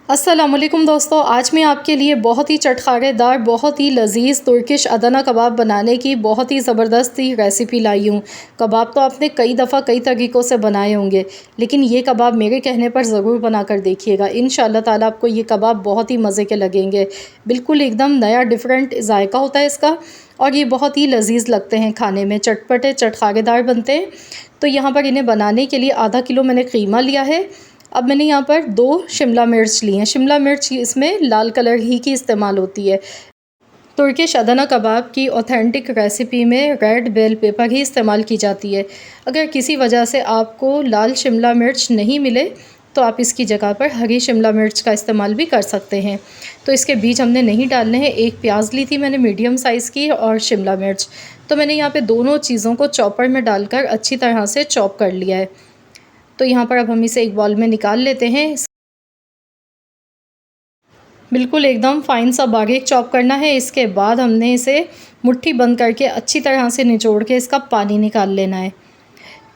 अस्सलामुअलैकुम दोस्तों, आज मैं आपके लिए बहुत ही चटखारेदार, बहुत ही लज़ीज़ तुर्किश अदना कबाब बनाने की बहुत ही ज़बरदस्त ही रेसिपी लाई हूँ। कबाब तो आपने कई दफ़ा कई तरीक़ों से बनाए होंगे, लेकिन ये कबाब मेरे कहने पर ज़रूर बनाकर देखिएगा। इंशाअल्लाह ताला आपको ये कबाब बहुत ही मज़े के लगेंगे। बिल्कुल एकदम नया डिफरेंट ज़ायक़ा होता है इसका और ये बहुत ही लज़ीज़ लगते हैं खाने में, चटपटे चटखारेदार बनते हैं। तो यहाँ पर इन्हें बनाने के लिए आधा किलो मैंने कीमा लिया है। अब मैंने यहाँ पर 2 शिमला मिर्च ली हैं। शिमला मिर्च इसमें लाल कलर ही की इस्तेमाल होती है। तुर्किश अदना कबाब की ऑथेंटिक रेसिपी में रेड बेल पेपर ही इस्तेमाल की जाती है। अगर किसी वजह से आपको लाल शिमला मिर्च नहीं मिले तो आप इसकी जगह पर हरी शिमला मिर्च का इस्तेमाल भी कर सकते हैं। तो इसके बीज हमने नहीं डालने हैं। एक प्याज ली थी मैंने मीडियम साइज़ की और शिमला मिर्च। तो मैंने यहाँ पे दोनों चीज़ों को चॉपर में डालकर अच्छी तरह से चॉप कर लिया है। तो यहाँ पर अब हम इसे एक बाउल में निकाल लेते हैं। बिल्कुल एकदम फ़ाइन सा बारीक चॉप करना है। इसके बाद हमने इसे मुट्ठी बंद करके अच्छी तरह से निचोड़ के इसका पानी निकाल लेना है,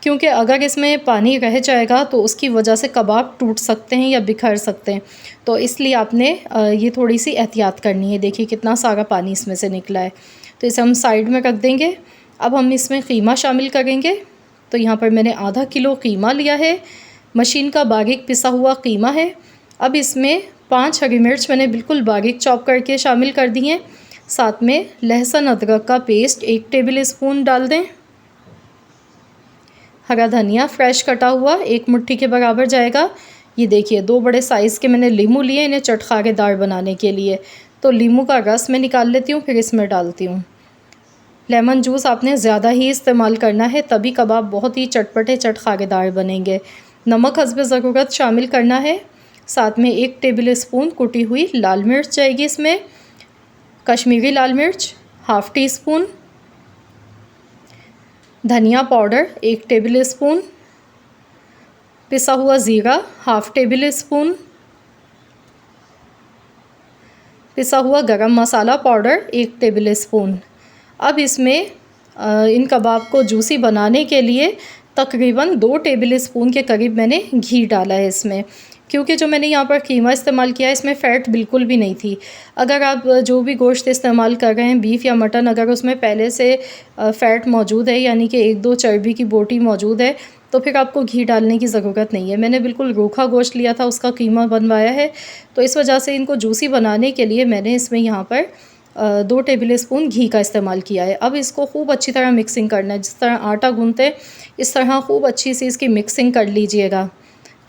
क्योंकि अगर इसमें पानी रह जाएगा तो उसकी वजह से कबाब टूट सकते हैं या बिखर सकते हैं। तो इसलिए आपने ये थोड़ी सी एहतियात करनी है। देखिए कितना सारा पानी इसमें से निकला है। तो इसे हम साइड में रख देंगे। अब हम इसमें कीमा शामिल करेंगे। तो यहाँ पर मैंने आधा किलो कीमा लिया है, मशीन का बारीक पिसा हुआ कीमा है। अब इसमें 5 हरी मिर्च मैंने बिल्कुल बारीक चॉप करके शामिल कर दी हैं। साथ में लहसुन अदरक का पेस्ट 1 टेबल स्पून डाल दें। हरा धनिया फ्रेश कटा हुआ 1 मुट्ठी के बराबर जाएगा। ये देखिए 2 बड़े साइज़ के मैंने लीमू लिए इन्हें चटखारेदार बनाने के लिए। तो लीमू का रस मैं निकाल लेती हूँ, फिर इसमें डालती हूँ। लेमन जूस आपने ज़्यादा ही इस्तेमाल करना है, तभी कबाब बहुत ही चटपटे चटखारेदार बनेंगे। नमक हस्बे ज़रूरत शामिल करना है। साथ में 1 टेबल स्पून कुटी हुई लाल मिर्च जाएगी इसमें। कश्मीरी लाल मिर्च हाफ़ टी स्पून। धनिया पाउडर 1 टेबल स्पून। पिसा हुआ ज़ीरा हाफ़ टेबल स्पून। पिसा हुआ गरम मसाला पाउडर 1 टेबल स्पून। अब इसमें इन कबाब को जूसी बनाने के लिए तकरीबन 2 टेबल स्पून के करीब मैंने घी डाला है इसमें, क्योंकि जो मैंने यहाँ पर कीमा इस्तेमाल किया है इसमें फ़ैट बिल्कुल भी नहीं थी। अगर आप जो भी गोश्त इस्तेमाल कर रहे हैं, बीफ या मटन, अगर उसमें पहले से फ़ैट मौजूद है, यानी कि 1-2 चर्बी की बोटी मौजूद है, तो फिर आपको घी डालने की ज़रूरत नहीं है। मैंने बिल्कुल रूखा गोश्त लिया था, उसका कीमा बनवाया है। तो इस वजह से इनको जूसी बनाने के लिए मैंने इसमें यहाँ पर 2 टेबल स्पून घी का इस्तेमाल किया है। अब इसको खूब अच्छी तरह मिक्सिंग करना है। जिस तरह आटा गूँथते हैं इस तरह खूब अच्छी सी इसकी मिक्सिंग कर लीजिएगा।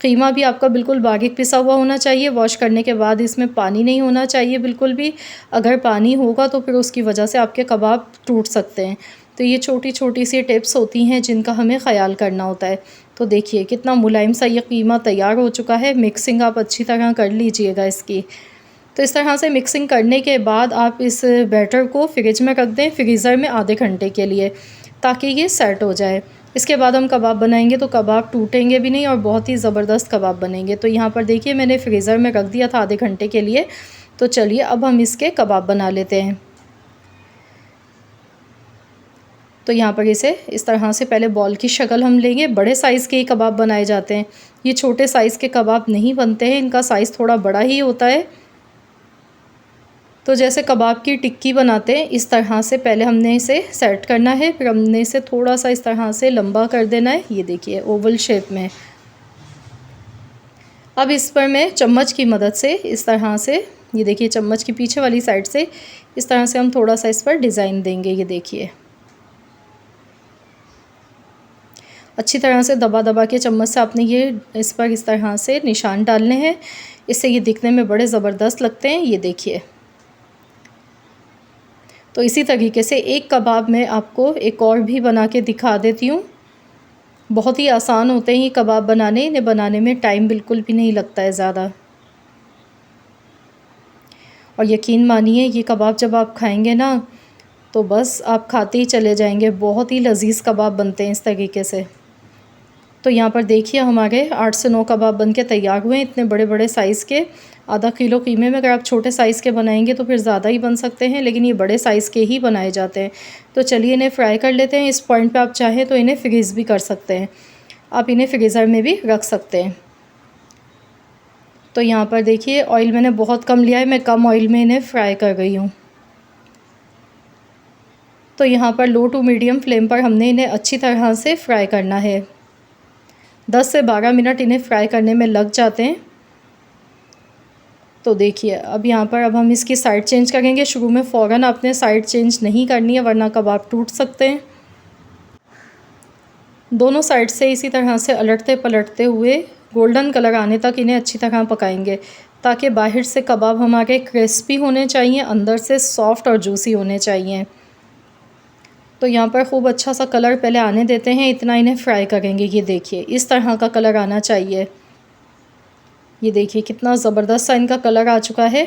कीमा भी आपका बिल्कुल बारीक पिसा हुआ होना चाहिए। वॉश करने के बाद इसमें पानी नहीं होना चाहिए बिल्कुल भी। अगर पानी होगा तो फिर उसकी वजह से आपके कबाब टूट सकते हैं। तो ये छोटी-छोटी सी टिप्स होती हैं जिनका हमें ख़याल करना होता है। तो देखिए कितना मुलायम सा ये कीमा तैयार हो चुका है। मिक्सिंग आप अच्छी तरह कर लीजिएगा इसकी। तो इस तरह से मिक्सिंग करने के बाद आप इस बैटर को फ्रिज में रख दें, फ्रीज़र में आधे घंटे के लिए, ताकि ये सेट हो जाए। इसके बाद हम कबाब बनाएंगे तो कबाब टूटेंगे भी नहीं और बहुत ही ज़बरदस्त कबाब बनेंगे। तो यहाँ पर देखिए मैंने फ्रीज़र में रख दिया था आधे घंटे के लिए। तो चलिए अब हम इसके कबाब बना लेते हैं। तो यहाँ पर इसे इस तरह से पहले बॉल की शक्ल हम लेंगे। बड़े साइज़ के ही कबाब बनाए जाते हैं, ये छोटे साइज़ के कबाब नहीं बनते हैं, इनका साइज़ थोड़ा बड़ा ही होता है। तो जैसे कबाब की टिक्की बनाते हैं इस तरह से पहले हमने इसे सेट करना है, फिर हमने इसे थोड़ा सा इस तरह से लंबा कर देना है। ये देखिए ओवल शेप में। अब इस पर मैं चम्मच की मदद से इस तरह से, ये देखिए चम्मच की पीछे वाली साइड से इस तरह से हम थोड़ा सा इस पर डिज़ाइन देंगे। ये देखिए अच्छी तरह से दबा दबा के चम्मच से आपने ये इस पर इस तरह से निशान डालने हैं। इससे ये दिखने में बड़े ज़बरदस्त लगते हैं। ये देखिए। तो इसी तरीके से एक कबाब मैं आपको एक और भी बना के दिखा देती हूँ। बहुत ही आसान होते हैं ये कबाब बनाने, इन्हें बनाने में टाइम बिल्कुल भी नहीं लगता है ज़्यादा। और यकीन मानिए ये कबाब जब आप खाएंगे ना तो बस आप खाते ही चले जाएंगे। बहुत ही लज़ीज़ कबाब बनते हैं इस तरीके से। तो यहाँ पर देखिए हमारे 8 से 9 कबाब बन के तैयार हुए हैं, इतने बड़े बड़े साइज़ के। आधा किलो कीमे में अगर आप छोटे साइज़ के बनाएंगे तो फिर ज़्यादा ही बन सकते हैं, लेकिन ये बड़े साइज़ के ही बनाए जाते हैं। तो चलिए इन्हें फ्राई कर लेते हैं। इस पॉइंट पे आप चाहें तो इन्हें फ्रीज़ भी कर सकते हैं, आप इन्हें फ्रीज़र में भी रख सकते हैं। तो यहाँ पर देखिए ऑयल मैंने बहुत कम लिया है, मैं कम ऑयल में इन्हें फ्राई कर रही हूँ। तो यहाँ पर लो टू मीडियम फ्लेम पर हमने इन्हें अच्छी तरह से फ्राई करना है। 10 से 12 मिनट इन्हें फ्राई करने में लग जाते हैं। तो देखिए अब यहाँ पर अब हम इसकी साइड चेंज करेंगे। शुरू में फ़ौरन आपने साइड चेंज नहीं करनी है, वरना कबाब टूट सकते हैं। दोनों साइड से इसी तरह से अलटते पलटते हुए गोल्डन कलर आने तक इन्हें अच्छी तरह पकाएंगे, ताकि बाहर से कबाब हमारे क्रिस्पी होने चाहिए, अंदर से सॉफ्ट और जूसी होने चाहिए। तो यहाँ पर खूब अच्छा सा कलर पहले आने देते हैं, इतना इन्हें फ्राई करेंगे। ये देखिए इस तरह का कलर आना चाहिए। ये देखिए कितना ज़बरदस्त सा इनका कलर आ चुका है।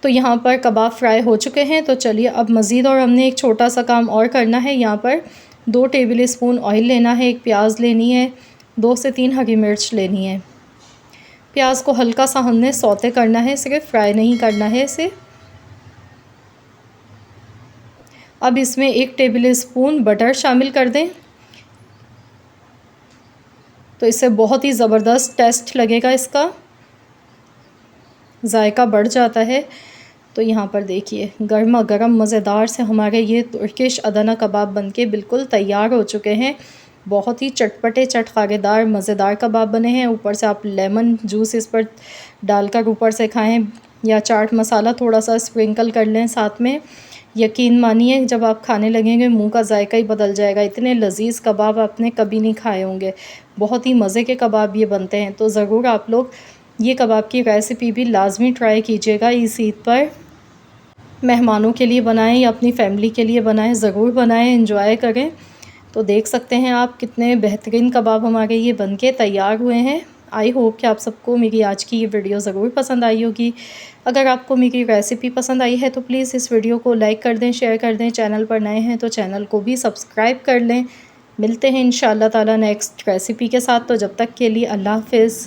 तो यहाँ पर कबाब फ्राई हो चुके हैं। तो चलिए अब मज़ीद और हमने एक छोटा सा काम और करना है। यहाँ पर 2 टेबल स्पून ऑयल लेना है, एक प्याज लेनी है, 2 से 3 हरी मिर्च लेनी है। प्याज को हल्का सा हमने सौते करना है, सिर्फ फ्राई नहीं करना है इसे। अब इसमें 1 टेबल स्पून बटर शामिल कर दें, तो इससे बहुत ही ज़बरदस्त टेस्ट लगेगा, इसका जायका बढ़ जाता है। तो यहाँ पर देखिए गर्मा गर्म मज़ेदार से हमारे ये तुर्किश अदना कबाब बनके बिल्कुल तैयार हो चुके हैं। बहुत ही चटपटे चटखारेदार मज़ेदार कबाब बने हैं। ऊपर से आप लेमन जूस इस पर डालकर ऊपर से खाएं, या चाट मसाला थोड़ा सा स्प्रिंकल कर लें साथ में। यकीन मानिए जब आप खाने लगेंगे मुंह का जायका ही बदल जाएगा। इतने लजीज़ कबाब आपने कभी नहीं खाए होंगे। बहुत ही मज़े के कबाब ये बनते हैं। तो ज़रूर आप लोग ये कबाब की रेसिपी भी लाजमी ट्राई कीजिएगा। इस ईद पर मेहमानों के लिए बनाएं या अपनी फैमिली के लिए बनाएं, ज़रूर बनाएं, एंजॉय करें। तो देख सकते हैं आप कितने बेहतरीन कबाब हमारे ये बनके तैयार हुए हैं। आई होप कि आप सबको मेरी आज की ये वीडियो ज़रूर पसंद आई होगी। अगर आपको मेरी रेसिपी पसंद आई है तो प्लीज़ इस वीडियो को लाइक कर दें, शेयर कर दें। चैनल पर नए हैं तो चैनल को भी सब्सक्राइब कर लें। मिलते हैं इंशाअल्लाह ताला नेक्स्ट रेसिपी के साथ। तो जब तक के लिए अल्लाह हाफ़िज़।